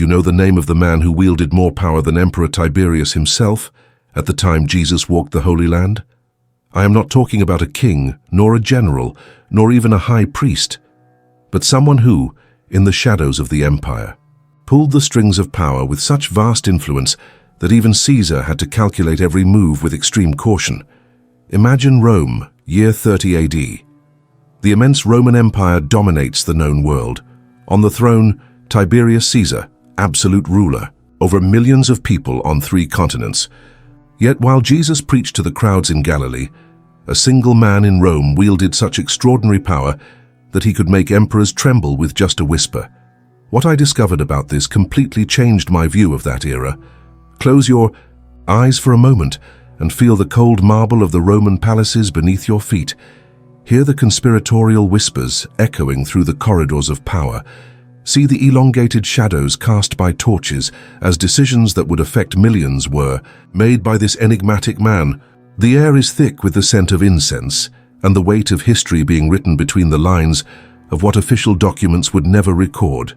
Do you know the name of the man who wielded more power than Emperor Tiberius himself at the time Jesus walked the Holy Land? I am not talking about a king, nor a general, nor even a high priest, but someone who, in the shadows of the empire, pulled the strings of power with such vast influence that even Caesar had to calculate every move with extreme caution. Imagine Rome, year 30 AD. The immense Roman Empire dominates the known world. On the throne, Tiberius Caesar, absolute ruler, over millions of people on 3 continents. Yet while Jesus preached to the crowds in Galilee, a single man in Rome wielded such extraordinary power that he could make emperors tremble with just a whisper. What I discovered about this completely changed my view of that era. Close your eyes for a moment and feel the cold marble of the Roman palaces beneath your feet. Hear the conspiratorial whispers echoing through the corridors of power. See the elongated shadows cast by torches as decisions that would affect millions were made by this enigmatic man. The air is thick with the scent of incense and the weight of history being written between the lines of what official documents would never record.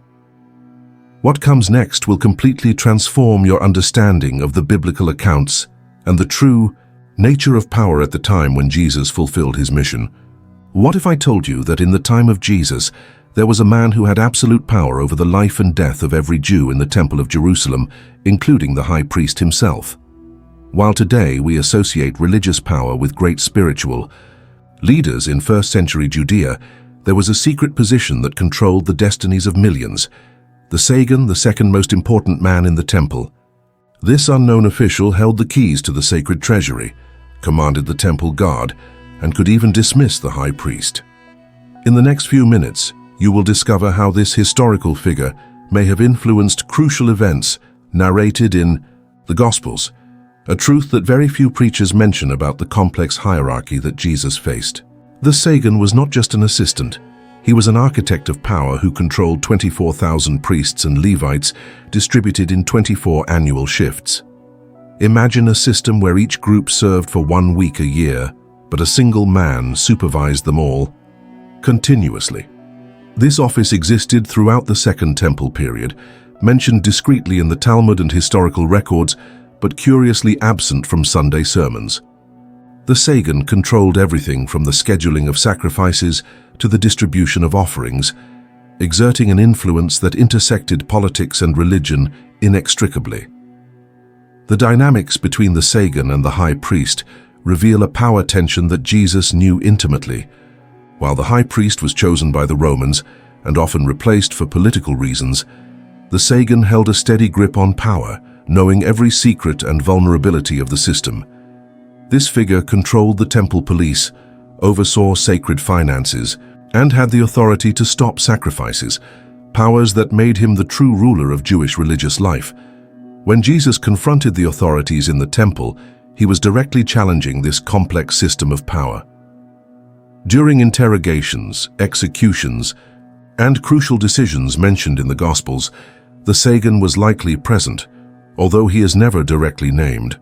What comes next will completely transform your understanding of the biblical accounts and the true nature of power at the time when Jesus fulfilled his mission. What if I told you that in the time of Jesus, there was a man who had absolute power over the life and death of every Jew in the Temple of Jerusalem, including the high priest himself? While today we associate religious power with great spiritual leaders in first-century Judea, there was a secret position that controlled the destinies of millions. The Sagan, the second most important man in the temple. This unknown official held the keys to the sacred treasury, commanded the temple guard, and could even dismiss the high priest. In the next few minutes, you will discover how this historical figure may have influenced crucial events narrated in the Gospels, a truth that very few preachers mention about the complex hierarchy that Jesus faced. The Sagan was not just an assistant. He was an architect of power who controlled 24,000 priests and Levites distributed in 24 annual shifts. Imagine a system where each group served for 1 week a year, but a single man supervised them all continuously. This office existed throughout the Second Temple period, mentioned discreetly in the Talmud and historical records, but curiously absent from Sunday sermons. The Sagan controlled everything from the scheduling of sacrifices to the distribution of offerings, exerting an influence that intersected politics and religion inextricably. The dynamics between the Sagan and the high priest reveal a power tension that Jesus knew intimately. While the high priest was chosen by the Romans and often replaced for political reasons, the Sagan held a steady grip on power, knowing every secret and vulnerability of the system. This figure controlled the temple police, oversaw sacred finances, and had the authority to stop sacrifices, powers that made him the true ruler of Jewish religious life. When Jesus confronted the authorities in the temple, he was directly challenging this complex system of power. During interrogations, executions, and crucial decisions mentioned in the Gospels, the Sagan was likely present, although he is never directly named.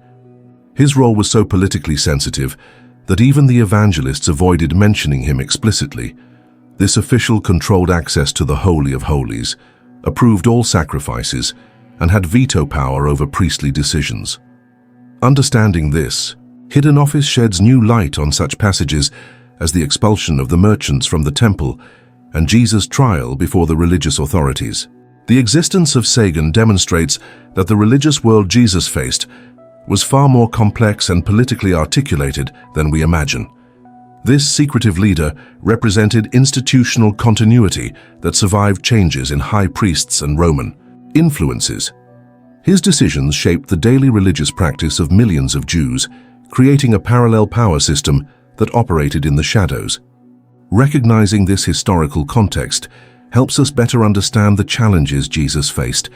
His role was so politically sensitive that even the evangelists avoided mentioning him explicitly. This official controlled access to the Holy of Holies, approved all sacrifices, and had veto power over priestly decisions. Understanding this, Hidden Office sheds new light on such passages as the expulsion of the merchants from the temple and Jesus' trial before the religious authorities. The existence of Sagan demonstrates that the religious world Jesus faced was far more complex and politically articulated than we imagine. This secretive leader represented institutional continuity that survived changes in high priests and Roman influences. His decisions shaped the daily religious practice of millions of Jews, creating a parallel power system that operated in the shadows. Recognizing this historical context helps us better understand the challenges Jesus faced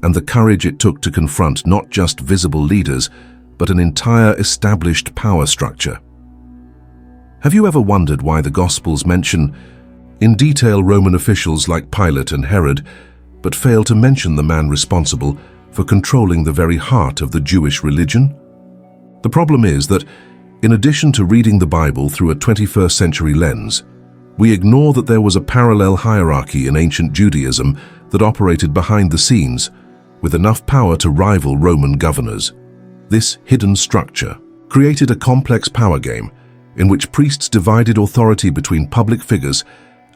and the courage it took to confront not just visible leaders, but an entire established power structure. Have you ever wondered why the Gospels mention in detail Roman officials like Pilate and Herod, but fail to mention the man responsible for controlling the very heart of the Jewish religion? The problem is that, in addition to reading the Bible through a 21st century lens, we ignore that there was a parallel hierarchy in ancient Judaism that operated behind the scenes, with enough power to rival Roman governors. This hidden structure created a complex power game in which priests divided authority between public figures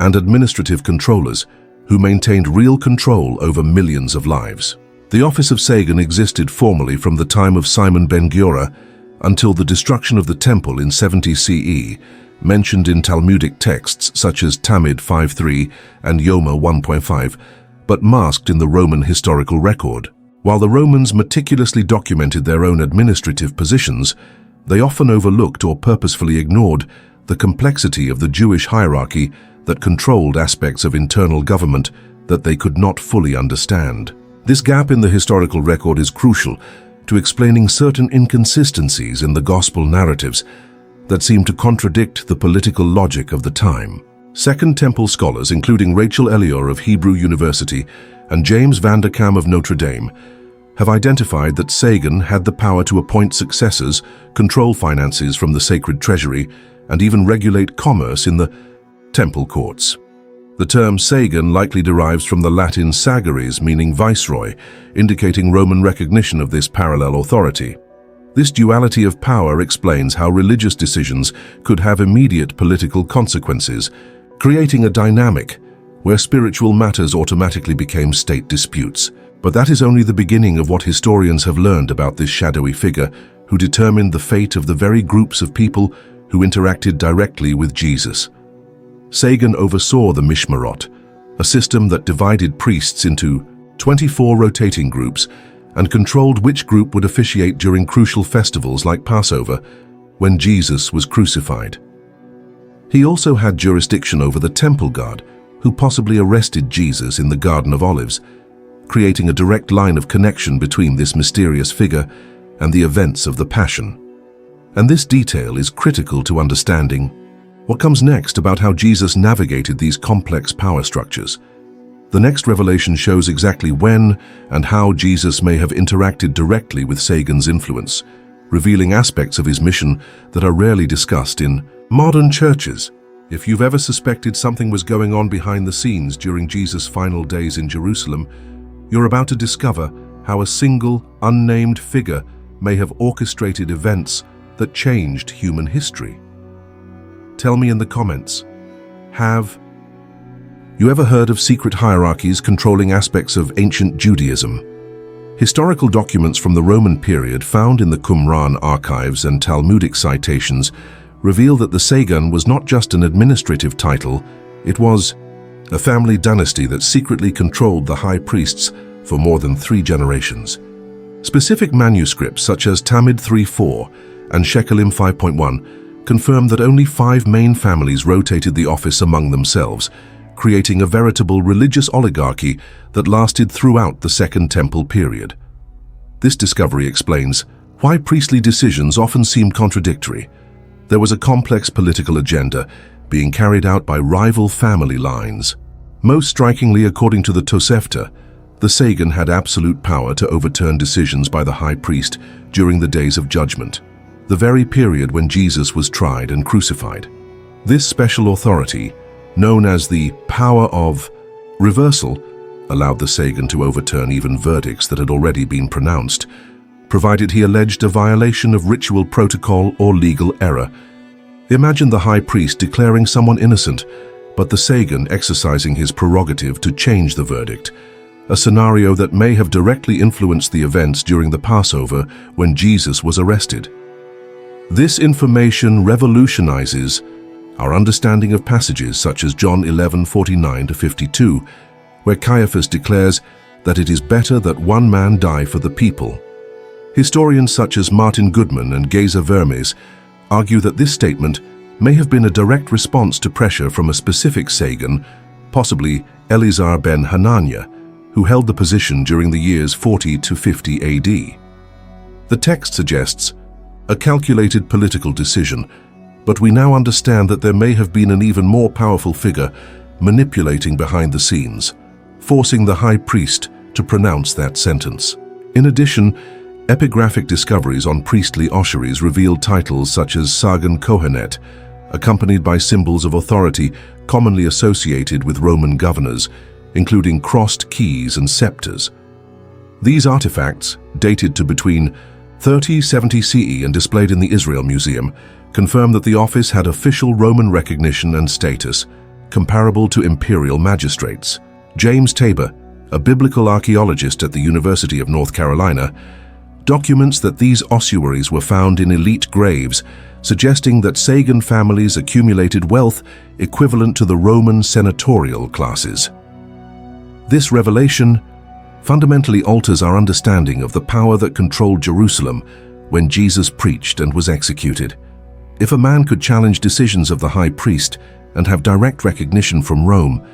and administrative controllers who maintained real control over millions of lives. The office of Sagan existed formally from the time of Simon ben-Giora until the destruction of the temple in 70 CE, mentioned in Talmudic texts such as Tamid 5:3 and Yoma 1.5, but masked in the Roman historical record. While the Romans meticulously documented their own administrative positions, they often overlooked or purposefully ignored the complexity of the Jewish hierarchy that controlled aspects of internal government that they could not fully understand. This gap in the historical record is crucial to explaining certain inconsistencies in the gospel narratives that seem to contradict the political logic of the time. Second Temple scholars, including Rachel Elior of Hebrew University and James van der Kam of Notre Dame, have identified that Sagan had the power to appoint successors, control finances from the sacred treasury, and even regulate commerce in the temple courts. The term Sagan likely derives from the Latin sagaris, meaning viceroy, indicating Roman recognition of this parallel authority. This duality of power explains how religious decisions could have immediate political consequences, creating a dynamic where spiritual matters automatically became state disputes. But that is only the beginning of what historians have learned about this shadowy figure who determined the fate of the very groups of people who interacted directly with Jesus. Sagan oversaw the Mishmarot, a system that divided priests into 24 rotating groups and controlled which group would officiate during crucial festivals like Passover, when Jesus was crucified. He also had jurisdiction over the temple guard, who possibly arrested Jesus in the Garden of Olives, creating a direct line of connection between this mysterious figure and the events of the Passion. And this detail is critical to understanding what comes next about how Jesus navigated these complex power structures. The next revelation shows exactly when and how Jesus may have interacted directly with Sagan's influence, revealing aspects of his mission that are rarely discussed in modern churches. If you've ever suspected something was going on behind the scenes during Jesus' final days in Jerusalem, you're about to discover how a single, unnamed figure may have orchestrated events that changed human history. Tell me in the comments, have you ever heard of secret hierarchies controlling aspects of ancient Judaism? Historical documents from the Roman period found in the Qumran archives and Talmudic citations reveal that the Sagan was not just an administrative title, it was a family dynasty that secretly controlled the high priests for more than 3 generations. Specific manuscripts such as Tamid 3:4 and Shekalim 5.1 confirm that only 5 main families rotated the office among themselves, creating a veritable religious oligarchy that lasted throughout the Second Temple period. This discovery explains why priestly decisions often seemed contradictory. There was a complex political agenda being carried out by rival family lines. Most strikingly, according to the Tosefta, the Sagan had absolute power to overturn decisions by the high priest during the days of judgment, the very period when Jesus was tried and crucified. This special authority, known as the power of reversal, allowed the Sagan to overturn even verdicts that had already been pronounced, provided he alleged a violation of ritual protocol or legal error. Imagine the high priest declaring someone innocent, but the Sagan exercising his prerogative to change the verdict, a scenario that may have directly influenced the events during the Passover when Jesus was arrested. This information revolutionizes our understanding of passages such as John 11:49-52, where Caiaphas declares that it is better that one man die for the people. Historians such as Martin Goodman and Geza Vermes argue that this statement may have been a direct response to pressure from a specific Sagan, possibly Eleazar ben Hananiah, who held the position during the years 40 to 50 AD. The text suggests a calculated political decision, but we now understand that there may have been an even more powerful figure manipulating behind the scenes, forcing the high priest to pronounce that sentence. In addition, epigraphic discoveries on priestly ossuaries revealed titles such as Sagan Kohenet, accompanied by symbols of authority commonly associated with Roman governors, including crossed keys and scepters. These artifacts, dated to between 30–70 CE and displayed in the Israel Museum, confirm that the office had official Roman recognition and status, comparable to imperial magistrates. James Tabor, a biblical archaeologist at the University of North Carolina, documents that these ossuaries were found in elite graves, suggesting that Sagan families accumulated wealth equivalent to the Roman senatorial classes. This revelation fundamentally alters our understanding of the power that controlled Jerusalem when Jesus preached and was executed. If a man could challenge decisions of the high priest and have direct recognition from Rome,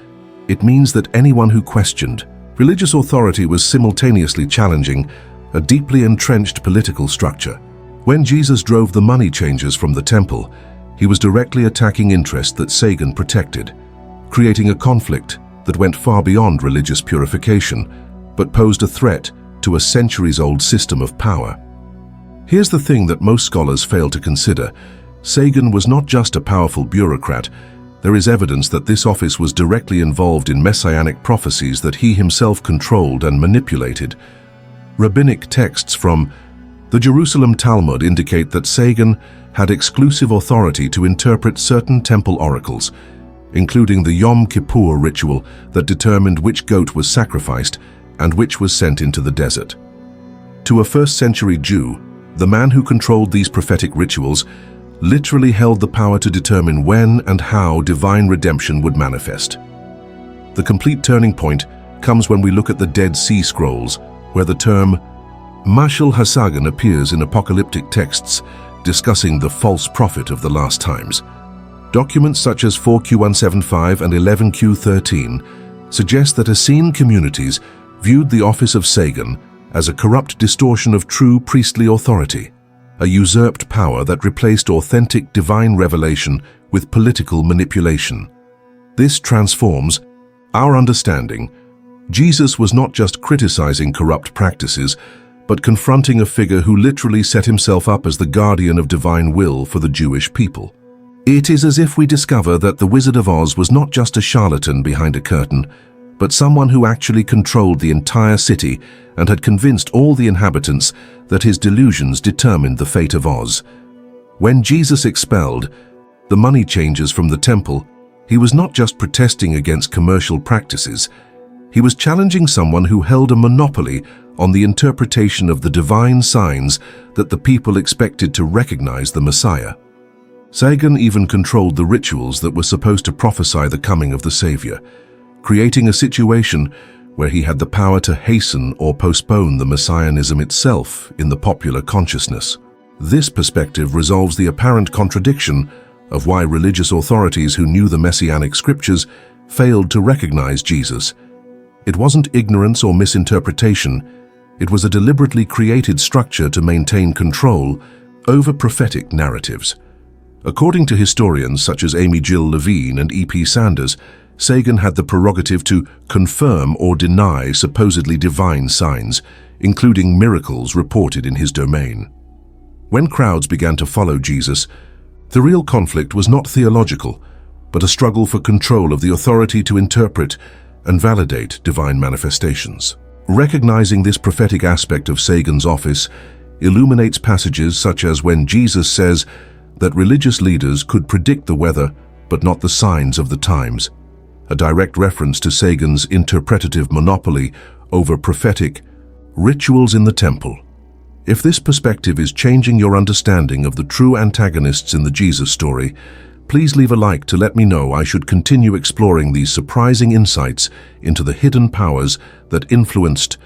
it means that anyone who questioned religious authority was simultaneously challenging a deeply entrenched political structure. When Jesus drove the money changers from the temple, he was directly attacking interests that Sagan protected, creating a conflict that went far beyond religious purification, but posed a threat to a centuries-old system of power. Here's the thing that most scholars fail to consider. Sagan was not just a powerful bureaucrat. There is evidence that this office was directly involved in messianic prophecies that he himself controlled and manipulated. Rabbinic texts from the Jerusalem Talmud indicate that Sagan had exclusive authority to interpret certain temple oracles, including the Yom Kippur ritual that determined which goat was sacrificed and which was sent into the desert. To a first-century Jew, the man who controlled these prophetic rituals literally held the power to determine when and how divine redemption would manifest. The complete turning point comes when we look at the Dead Sea Scrolls, where the term Mashal Hasagan appears in apocalyptic texts discussing the false prophet of the last times. Documents such as 4Q175 and 11Q13 suggest that Essene communities viewed the office of Sagan as a corrupt distortion of true priestly authority, a usurped power that replaced authentic divine revelation with political manipulation. This transforms our understanding. Jesus was not just criticizing corrupt practices, but confronting a figure who literally set himself up as the guardian of divine will for the Jewish people. It is as if we discover that the Wizard of Oz was not just a charlatan behind a curtain, but someone who actually controlled the entire city and had convinced all the inhabitants that his delusions determined the fate of Oz. When Jesus expelled the money changers from the temple, he was not just protesting against commercial practices. He was challenging someone who held a monopoly on the interpretation of the divine signs that the people expected to recognize the Messiah. Sagan even controlled the rituals that were supposed to prophesy the coming of the Savior, creating a situation where he had the power to hasten or postpone the messianism itself in the popular consciousness. This perspective resolves the apparent contradiction of why religious authorities who knew the messianic scriptures failed to recognize Jesus. It wasn't ignorance or misinterpretation. It was a deliberately created structure to maintain control over prophetic narratives. According to historians such as Amy Jill Levine and E.P. Sanders, Sagan had the prerogative to confirm or deny supposedly divine signs, including miracles reported in his domain. When crowds began to follow Jesus, the real conflict was not theological, but a struggle for control of the authority to interpret and validate divine manifestations. Recognizing this prophetic aspect of Sagan's office illuminates passages such as when Jesus says that religious leaders could predict the weather but not the signs of the times, a direct reference to Sagan's interpretative monopoly over prophetic rituals in the temple. If this perspective is changing your understanding of the true antagonists in the Jesus story, please leave a like to let me know I should continue exploring these surprising insights into the hidden powers that influenced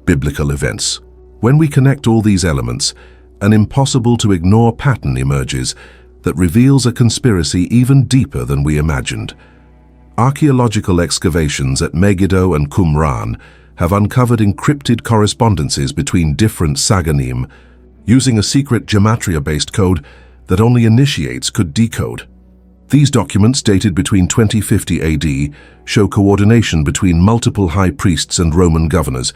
biblical events. When we connect all these elements, an impossible-to-ignore pattern emerges that reveals a conspiracy even deeper than we imagined. Archaeological excavations at Megiddo and Qumran have uncovered encrypted correspondences between different Saganim, using a secret gematria-based code that only initiates could decode. These documents, dated between 2050 AD, show coordination between multiple high priests and Roman governors,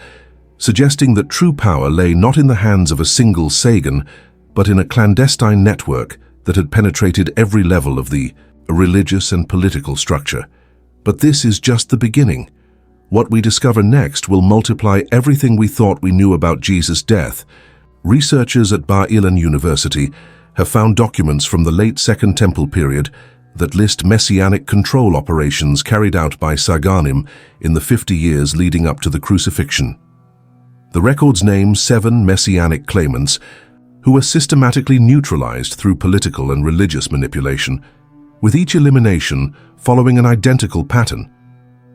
suggesting that true power lay not in the hands of a single Sagan, but in a clandestine network that had penetrated every level of the religious and political structure. But this is just the beginning. What we discover next will multiply everything we thought we knew about Jesus' death. Researchers at Bar Ilan University have found documents from the late Second Temple period that list messianic control operations carried out by Saganim in the 50 years leading up to the crucifixion. The records name 7 messianic claimants who were systematically neutralized through political and religious manipulation, with each elimination following an identical pattern.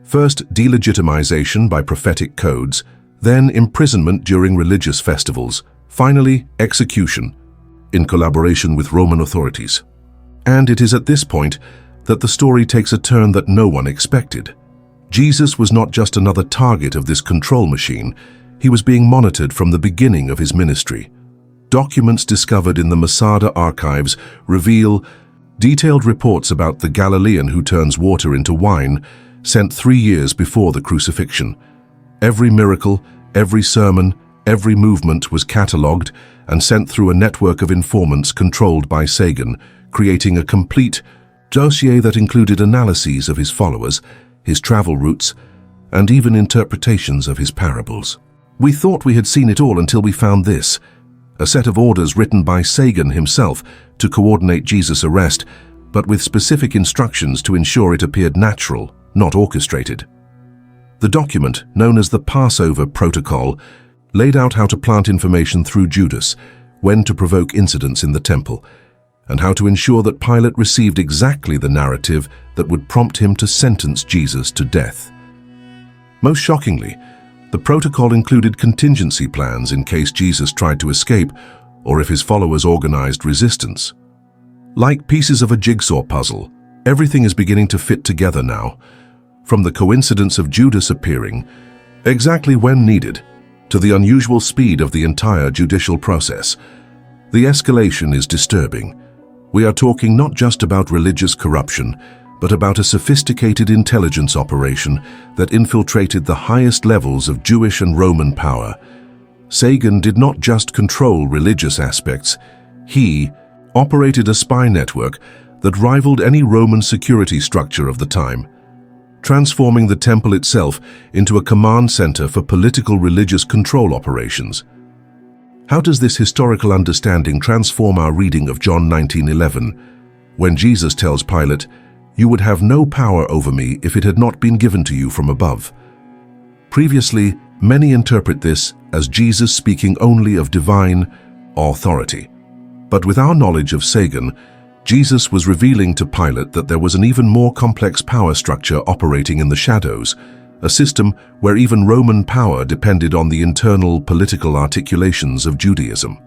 First, delegitimization by prophetic codes, then imprisonment during religious festivals, finally execution, in collaboration with Roman authorities. And it is at this point that the story takes a turn that no one expected. Jesus was not just another target of this control machine, he was being monitored from the beginning of his ministry. Documents discovered in the Masada archives reveal detailed reports about the Galilean who turns water into wine, sent 3 years before the crucifixion. Every miracle, every sermon, every movement was catalogued and sent through a network of informants controlled by Sagan, creating a complete dossier that included analyses of his followers, his travel routes, and even interpretations of his parables. We thought we had seen it all until we found this, a set of orders written by Sagan himself to coordinate Jesus' arrest, but with specific instructions to ensure it appeared natural, not orchestrated. The document, known as the Passover Protocol, laid out how to plant information through Judas, when to provoke incidents in the temple, and how to ensure that Pilate received exactly the narrative that would prompt him to sentence Jesus to death. Most shockingly, the protocol included contingency plans in case Jesus tried to escape or if his followers organized resistance. Like pieces of a jigsaw puzzle, everything is beginning to fit together now, from the coincidence of Judas appearing, exactly when needed, to the unusual speed of the entire judicial process. The escalation is disturbing. We are talking not just about religious corruption, but about a sophisticated intelligence operation that infiltrated the highest levels of Jewish and Roman power. Sagan did not just control religious aspects, he operated a spy network that rivaled any Roman security structure of the time, transforming the temple itself into a command center for political religious control operations. How does this historical understanding transform our reading of John 19:11, when Jesus tells Pilate, "You would have no power over me if it had not been given to you from above"? Previously, many interpret this as Jesus speaking only of divine authority. But with our knowledge of Sagan, Jesus was revealing to Pilate that there was an even more complex power structure operating in the shadows, a system where even Roman power depended on the internal political articulations of Judaism.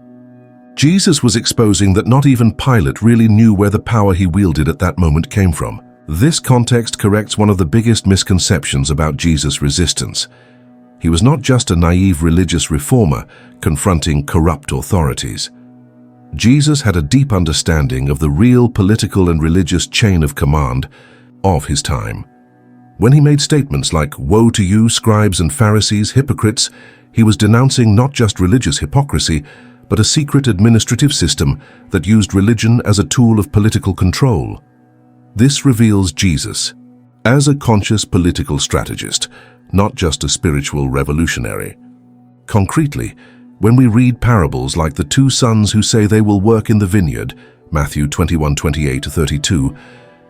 Jesus was exposing that not even Pilate really knew where the power he wielded at that moment came from. This context corrects one of the biggest misconceptions about Jesus' resistance. He was not just a naive religious reformer confronting corrupt authorities. Jesus had a deep understanding of the real political and religious chain of command of his time. When he made statements like, "Woe to you, scribes and Pharisees, hypocrites," he was denouncing not just religious hypocrisy, but a secret administrative system that used religion as a tool of political control. This reveals Jesus as a conscious political strategist, not just a spiritual revolutionary. Concretely, when we read parables like the 2 sons who say they will work in the vineyard, Matthew 21:28-32,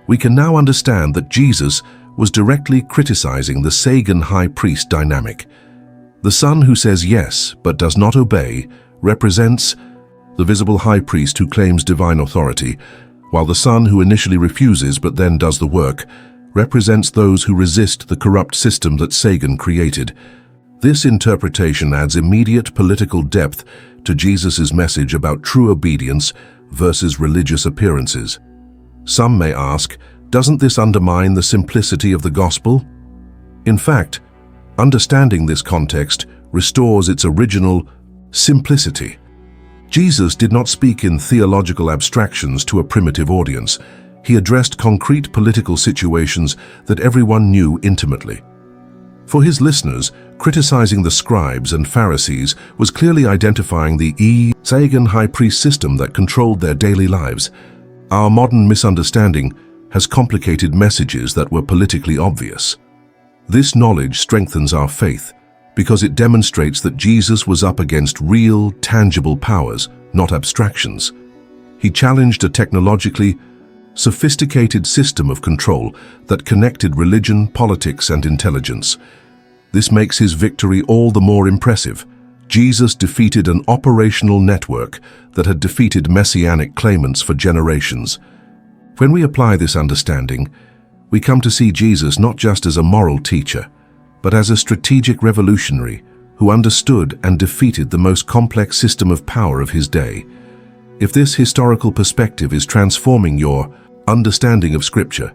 we can now understand that Jesus was directly criticizing the Sagan high priest dynamic. The son who says yes but does not obey represents the visible high priest who claims divine authority, while the son who initially refuses but then does the work represents those who resist the corrupt system that Sagan created. This interpretation adds immediate political depth to Jesus' message about true obedience versus religious appearances. Some may ask, doesn't this undermine the simplicity of the gospel? In fact, understanding this context restores its original simplicity. Jesus did not speak in theological abstractions to a primitive audience. He addressed concrete political situations that everyone knew intimately. For his listeners, criticizing the scribes and Pharisees was clearly identifying the Sagan high priest system that controlled their daily lives. Our modern misunderstanding has complicated messages that were politically obvious. This knowledge strengthens our faith because it demonstrates that Jesus was up against real, tangible powers, not abstractions. He challenged a technologically sophisticated system of control that connected religion, politics, and intelligence. This makes his victory all the more impressive. Jesus defeated an operational network that had defeated messianic claimants for generations. When we apply this understanding, we come to see Jesus not just as a moral teacher, but as a strategic revolutionary who understood and defeated the most complex system of power of his day. If this historical perspective is transforming your understanding of Scripture,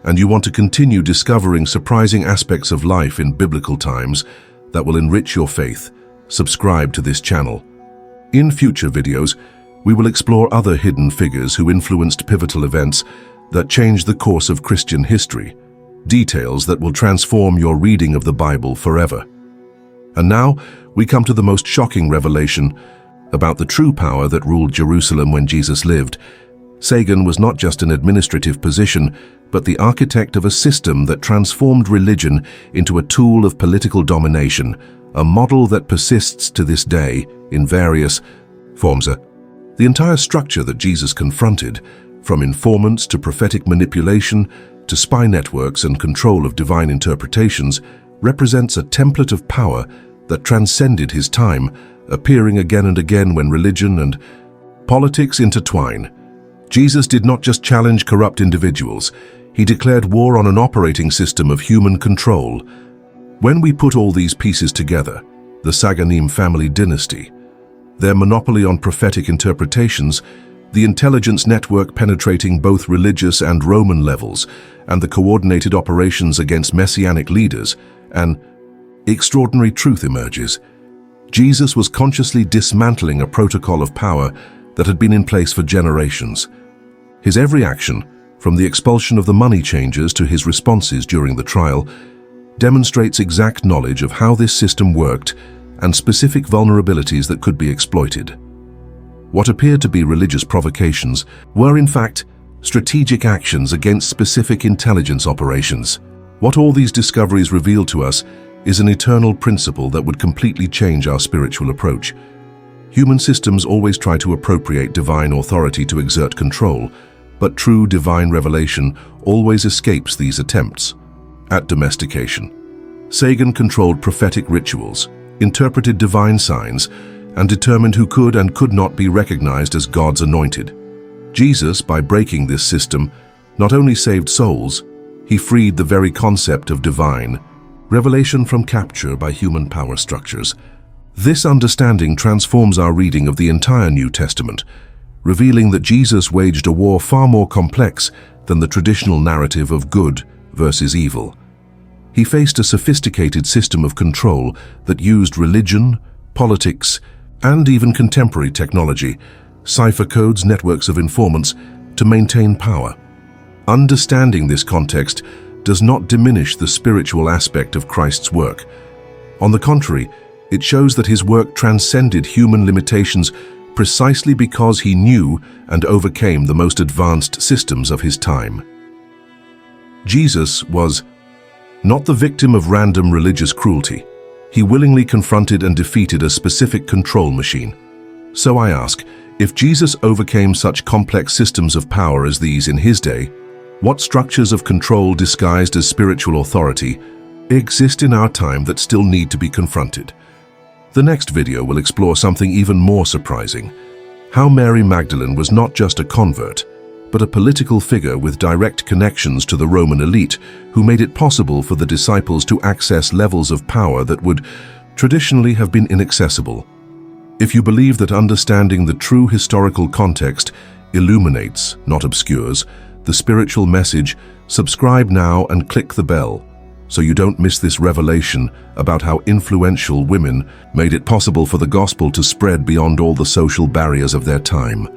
and you want to continue discovering surprising aspects of life in biblical times that will enrich your faith, subscribe to this channel. In future videos, we will explore other hidden figures who influenced pivotal events that changed the course of Christian history, details that will transform your reading of the Bible forever. And now, we come to the most shocking revelation about the true power that ruled Jerusalem when Jesus lived. Sargon was not just an administrative position, but the architect of a system that transformed religion into a tool of political domination, a model that persists to this day in various forms. The entire structure that Jesus confronted, from informants to prophetic manipulation to spy networks and control of divine interpretations, represents a template of power that transcended his time, appearing again and again when religion and politics intertwine. Jesus did not just challenge corrupt individuals, he declared war on an operating system of human control. When we put all these pieces together, the Saganim family dynasty, their monopoly on prophetic interpretations, the intelligence network penetrating both religious and Roman levels, and the coordinated operations against messianic leaders, an extraordinary truth emerges. Jesus was consciously dismantling a protocol of power that had been in place for generations. His every action, from the expulsion of the money changers to his responses during the trial, demonstrates exact knowledge of how this system worked and specific vulnerabilities that could be exploited. What appeared to be religious provocations were in fact strategic actions against specific intelligence operations. What all these discoveries reveal to us is an eternal principle that would completely change our spiritual approach. Human systems always try to appropriate divine authority to exert control, but true divine revelation always escapes these attempts. At domestication, Sargon controlled prophetic rituals, interpreted divine signs, and determined who could and could not be recognized as God's anointed. Jesus, by breaking this system, not only saved souls, he freed the very concept of divine revelation from capture by human power structures. This understanding transforms our reading of the entire New Testament, revealing that Jesus waged a war far more complex than the traditional narrative of good versus evil. He faced a sophisticated system of control that used religion, politics, and even contemporary technology, cipher codes, networks of informants, to maintain power. Understanding this context does not diminish the spiritual aspect of Christ's work. On the contrary, it shows that his work transcended human limitations precisely because he knew and overcame the most advanced systems of his time. Jesus was not the victim of random religious cruelty. He willingly confronted and defeated a specific control machine. So I ask, if Jesus overcame such complex systems of power as these in his day, what structures of control disguised as spiritual authority exist in our time that still need to be confronted? The next video will explore something even more surprising: how Mary Magdalene was not just a convert, but a political figure with direct connections to the Roman elite who made it possible for the disciples to access levels of power that would traditionally have been inaccessible. If you believe that understanding the true historical context illuminates, not obscures, the spiritual message, subscribe now and click the bell so you don't miss this revelation about how influential women made it possible for the gospel to spread beyond all the social barriers of their time.